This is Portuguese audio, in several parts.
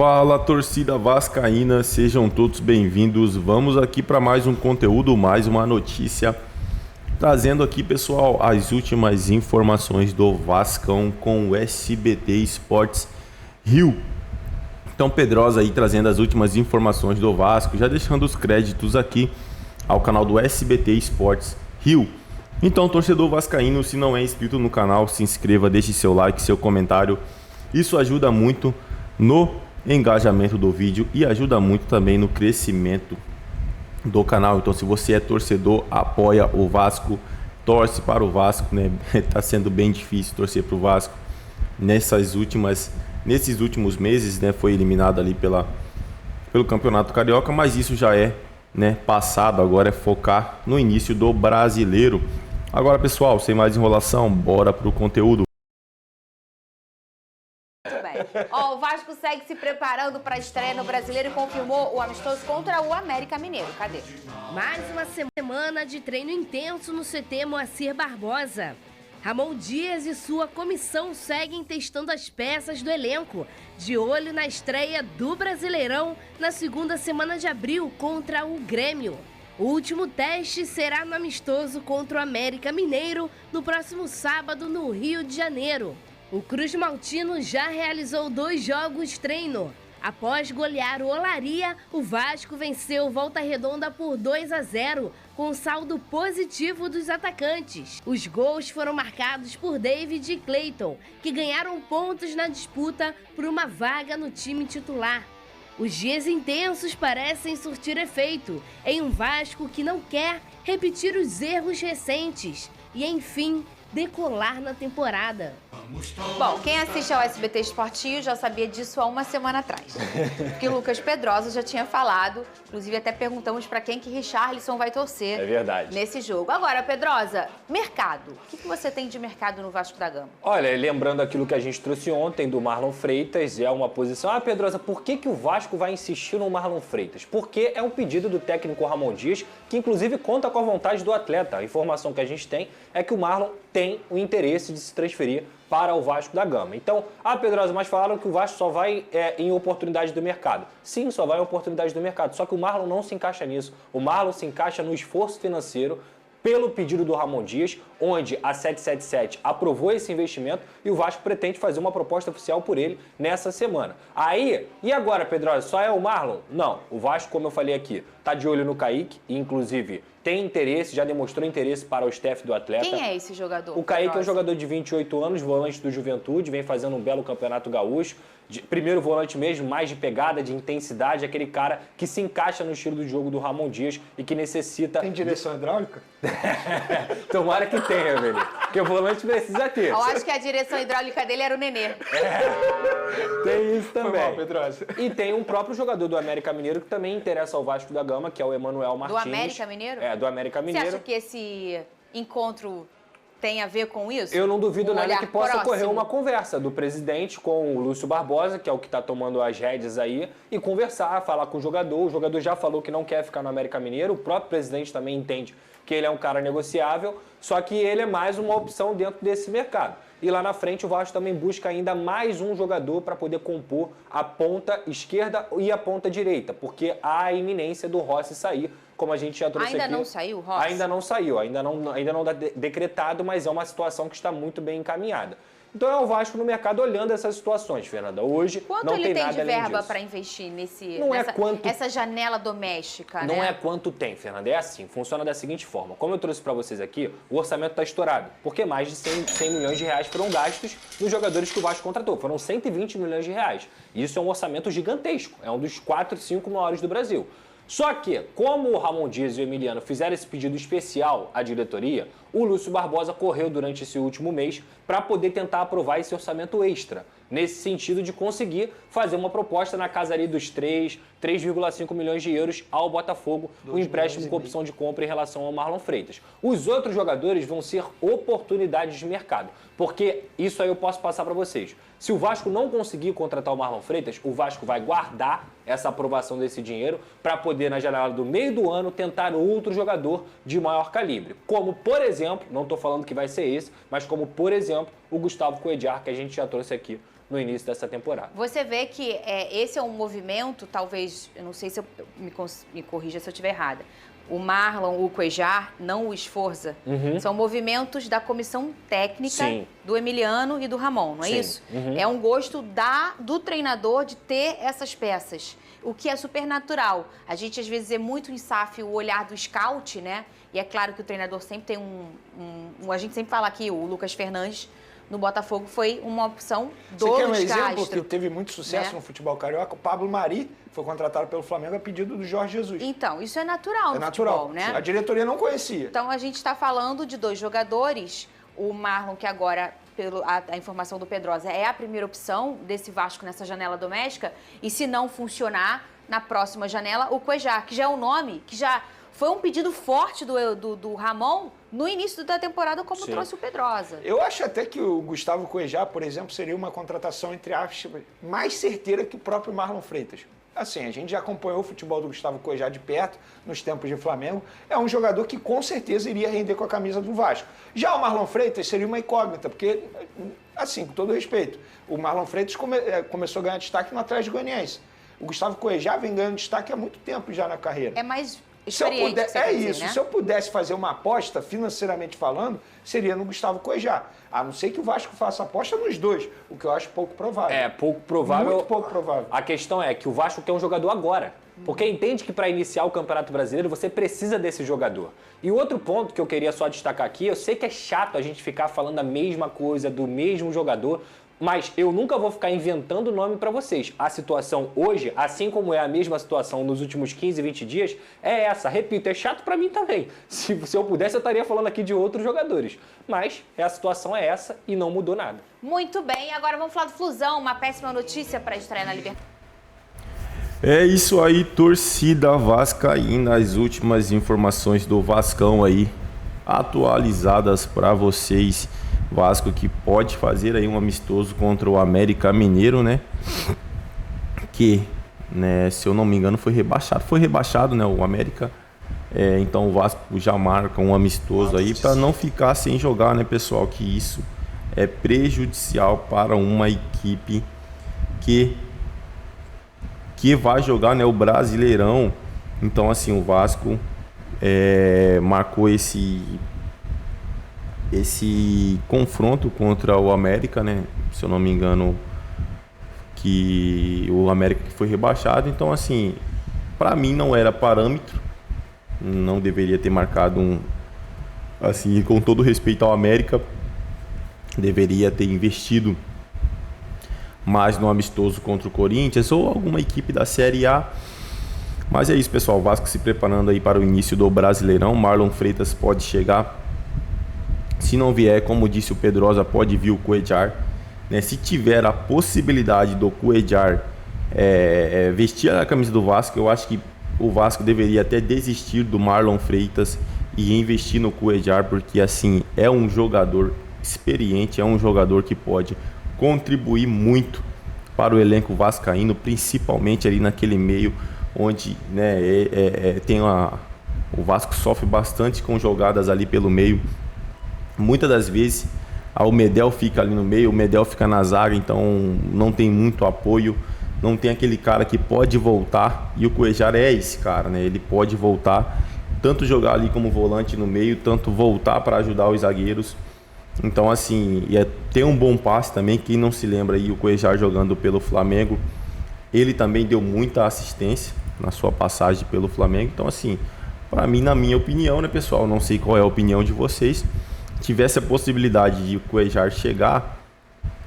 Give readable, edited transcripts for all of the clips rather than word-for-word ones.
Fala, torcida vascaína, sejam todos bem-vindos. Vamos aqui para mais um conteúdo, mais uma notícia, trazendo aqui, pessoal, as últimas informações do Vascão com o SBT Esportes Rio. Então, Pedrosa aí trazendo as últimas informações do Vasco, já deixando os créditos aqui ao canal do SBT Esportes Rio. Então, torcedor vascaíno, se não é inscrito no canal, se inscreva, deixe seu like, seu comentário. Isso ajuda muito no engajamento do vídeo e ajuda muito também no crescimento do canal. Então, se você é torcedor, apoia o Vasco, torce para o Vasco, né? Tá sendo bem difícil torcer para o Vasco nesses últimos meses, né? Foi eliminado ali pelo Campeonato Carioca, mas isso já é, né, passado. Agora é focar no início do Brasileiro. Agora, pessoal, sem mais enrolação, bora pro conteúdo. Muito bem. O Vasco segue se preparando para a estreia no Brasileiro e confirmou o amistoso contra o América Mineiro. Cadê? Mais uma semana de treino intenso no CT Moacir Barbosa. Ramon Dias e sua comissão seguem testando as peças do elenco, de olho na estreia do Brasileirão na segunda semana de abril contra o Grêmio. O último teste será no amistoso contra o América Mineiro no próximo sábado no Rio de Janeiro. O Cruz Maltino já realizou 2 jogos treino. Após golear o Olaria, o Vasco venceu Volta Redonda por 2-0, com saldo positivo dos atacantes. Os gols foram marcados por David e Clayton, que ganharam pontos na disputa por uma vaga no time titular. Os dias intensos parecem surtir efeito em um Vasco que não quer repetir os erros recentes e, enfim, decolar na temporada. Bom, quem assiste ao SBT Esportinho já sabia disso há uma semana atrás. Porque o Lucas Pedrosa já tinha falado, inclusive até perguntamos para quem que Richarlison vai torcer. É verdade. Nesse jogo. Agora, Pedrosa, mercado. O que você tem de mercado no Vasco da Gama? Olha, lembrando aquilo que a gente trouxe ontem do Marlon Freitas, é uma posição... Ah, Pedrosa, por que o Vasco vai insistir no Marlon Freitas? Porque é um pedido do técnico Ramon Dias, que inclusive conta com a vontade do atleta. A informação que a gente tem é que o Marlon tem o interesse de se transferir para o Vasco da Gama. Então, Pedrosa, mas falaram que o Vasco só vai em oportunidade do mercado. Sim, só vai em oportunidade do mercado, só que o Marlon não se encaixa nisso. O Marlon se encaixa no esforço financeiro pelo pedido do Ramon Dias, onde a 777 aprovou esse investimento e o Vasco pretende fazer uma proposta oficial por ele nessa semana. Aí, e agora, Pedrosa, só é o Marlon? Não, o Vasco, como eu falei aqui, tá de olho no Kaique e, inclusive, tem interesse, já demonstrou interesse para o staff do atleta. Quem é esse jogador? O Kaique é um jogador de 28 anos, volante do Juventude, vem fazendo um belo campeonato gaúcho. Primeiro volante mesmo, mais de pegada, de intensidade, aquele cara que se encaixa no estilo do jogo do Ramon Dias e que necessita... Tem direção hidráulica? Tomara que tenha, velho. Porque o volante precisa ter. Eu acho que a direção hidráulica dele era o Nenê. Tem isso também. Foi mal, Pedrosa. E tem um próprio jogador do América Mineiro que também interessa ao Vasco da Gama, que é o Emanuel Martins. Do América Mineiro? É, do América Mineiro. Você acha que esse encontro tem a ver com isso? Eu não duvido nada que possa próximo. ocorrer uma conversa do presidente com o Lúcio Barbosa, que é o que está tomando as rédeas aí, e conversar, falar com o jogador. O jogador já falou que não quer ficar no América Mineiro, o próprio presidente também entende que ele é um cara negociável, só que ele é mais uma opção dentro desse mercado. E lá na frente o Vasco também busca ainda mais um jogador para poder compor a ponta esquerda e a ponta direita, porque há a iminência do Rossi sair, como a gente já trouxe aqui. Ainda não saiu o Rossi? Ainda não saiu, ainda não está decretado, mas é uma situação que está muito bem encaminhada. Então é o Vasco no mercado olhando essas situações, Fernanda. Hoje quanto não ele tem tem nada de além verba disso. para investir Essa janela doméstica, Não né? é quanto tem, Fernanda. É assim, funciona da seguinte forma. Como eu trouxe para vocês aqui, o orçamento está estourado, porque mais de 100 milhões de reais foram gastos nos jogadores que o Vasco contratou. Foram 120 milhões de reais. Isso é um orçamento gigantesco. É um dos 4, 5 maiores do Brasil. Só que, como o Ramon Dias e o Emiliano fizeram esse pedido especial à diretoria, o Lúcio Barbosa correu durante esse último mês para poder tentar aprovar esse orçamento extra, nesse sentido de conseguir fazer uma proposta na casa ali dos 3,5 milhões de euros ao Botafogo, o empréstimo com opção de compra em relação ao Marlon Freitas. Os outros jogadores vão ser oportunidades de mercado, porque isso aí eu posso passar para vocês. Se o Vasco não conseguir contratar o Marlon Freitas, o Vasco vai guardar essa aprovação desse dinheiro para poder, na janela do meio do ano, tentar outro jogador de maior calibre. Como, por exemplo, não estou falando que vai ser esse, mas como, por exemplo, o Gustavo Cuéllar, que a gente já trouxe aqui no início dessa temporada. Você vê que esse é um movimento, talvez, eu não sei se me corrija se eu estiver errada, o Marlon, o Cuéllar, não o Sforza, são movimentos da comissão técnica do Emiliano e do Ramon, não é isso? É um gosto do treinador de ter essas peças, o que é super natural. A gente às vezes é muito em SAF o olhar do scout, né? E é claro que o treinador sempre tem a gente sempre fala aqui, o Lucas Fernandes, no Botafogo foi uma opção do Luiz Castro. Você quer um exemplo que teve muito sucesso no futebol carioca? O Pablo Mari foi contratado pelo Flamengo a pedido do Jorge Jesus. Então, isso é natural no futebol, né? A diretoria não conhecia. Então, a gente está falando de 2 jogadores. O Marlon, que agora, a informação do Pedrosa, é a primeira opção desse Vasco nessa janela doméstica. E se não funcionar, na próxima janela, o Cuéllar, que já é um nome que já foi um pedido forte do Ramon no início da temporada, como trouxe o Pedrosa. Eu acho até que o Gustavo Cuéllar, por exemplo, seria uma contratação, entre aspas, mais certeira que o próprio Marlon Freitas. Assim, a gente já acompanhou o futebol do Gustavo Cuéllar de perto, nos tempos de Flamengo. É um jogador que com certeza iria render com a camisa do Vasco. Já o Marlon Freitas seria uma incógnita, porque, assim, com todo respeito, o Marlon Freitas começou a ganhar destaque no Atlético Goianiense. O Gustavo Cuéllar vem ganhando destaque há muito tempo já na carreira. É mais experiente. Se eu pudesse fazer uma aposta, financeiramente falando, seria no Gustavo Cuéllar. A não ser que o Vasco faça aposta nos 2, o que eu acho pouco provável. É, pouco provável. Muito pouco provável. A questão é que o Vasco quer um jogador agora. Porque entende que para iniciar o Campeonato Brasileiro você precisa desse jogador. E outro ponto que eu queria só destacar aqui, eu sei que é chato a gente ficar falando a mesma coisa do mesmo jogador, mas eu nunca vou ficar inventando nome para vocês. A situação hoje, assim como é a mesma situação nos últimos 15, 20 dias, é essa. Repito, é chato para mim também. Se eu pudesse, eu estaria falando aqui de outros jogadores. Mas a situação é essa e não mudou nada. Muito bem, agora vamos falar do Flusão. Uma péssima notícia para estrear na Libertadores. É isso aí, torcida vascaína. As últimas informações do Vascão aí, atualizadas para vocês. Vasco que pode fazer aí um amistoso contra o América Mineiro, né? Que, né, se eu não me engano, foi rebaixado. Foi rebaixado, né, o América. Então o Vasco já marca um amistoso aí para não ficar sem jogar, né, pessoal? Que isso é prejudicial para uma equipe que vai jogar, né, o Brasileirão. Então, assim, o Vasco marcou esse confronto contra o América, né? Se eu não me engano, que o América foi rebaixado. Então, assim, para mim não era parâmetro. Não deveria ter marcado assim, com todo respeito ao América, deveria ter investido mais no amistoso contra o Corinthians ou alguma equipe da Série A. Mas é isso, pessoal. O Vasco se preparando aí para o início do Brasileirão. Marlon Freitas pode chegar. Se não vier, como disse o Pedrosa, pode vir o Cuéllar, né? Se tiver a possibilidade do Cuéllar vestir a camisa do Vasco, eu acho que o Vasco deveria até desistir do Marlon Freitas e investir no Cuéllar, porque assim, é um jogador experiente, é um jogador que pode contribuir muito para o elenco vascaíno, principalmente ali naquele meio onde, né, o Vasco sofre bastante com jogadas ali pelo meio. Muitas das vezes o Medel fica ali no meio, o Medel fica na zaga, então não tem muito apoio, não tem aquele cara que pode voltar, e o Cuéllar é esse cara, né? Ele pode voltar, tanto jogar ali como volante no meio, tanto voltar para ajudar os zagueiros. Então, assim, tem um bom passe também. Quem não se lembra aí, o Cuéllar jogando pelo Flamengo, ele também deu muita assistência na sua passagem pelo Flamengo. Então, assim, para mim, na minha opinião, né, pessoal, não sei qual é a opinião de vocês, tivesse a possibilidade de o Cuéllar chegar,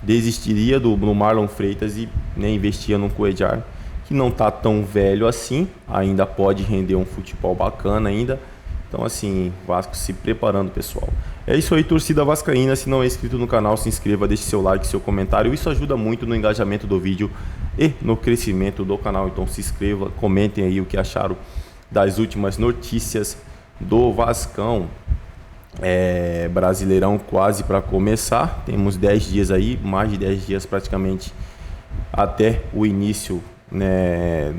desistiria do Marlon Freitas e, né, investia no Cuéllar, que não tá tão velho assim, ainda pode render um futebol bacana ainda. Então, assim, Vasco se preparando, pessoal. É isso aí, torcida vascaína. Se não é inscrito no canal, se inscreva, deixe seu like, seu comentário. Isso ajuda muito no engajamento do vídeo e no crescimento do canal. Então se inscreva, comentem aí o que acharam das últimas notícias do Vascão. Brasileirão quase para começar. Temos 10 dias aí, mais de 10 dias praticamente, até o início, né,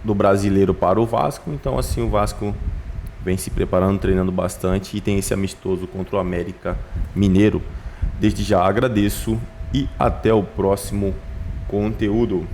do Brasileiro para o Vasco. Então, assim, o Vasco vem se preparando, treinando bastante, e tem esse amistoso contra o América Mineiro Desde já agradeço e até o próximo conteúdo.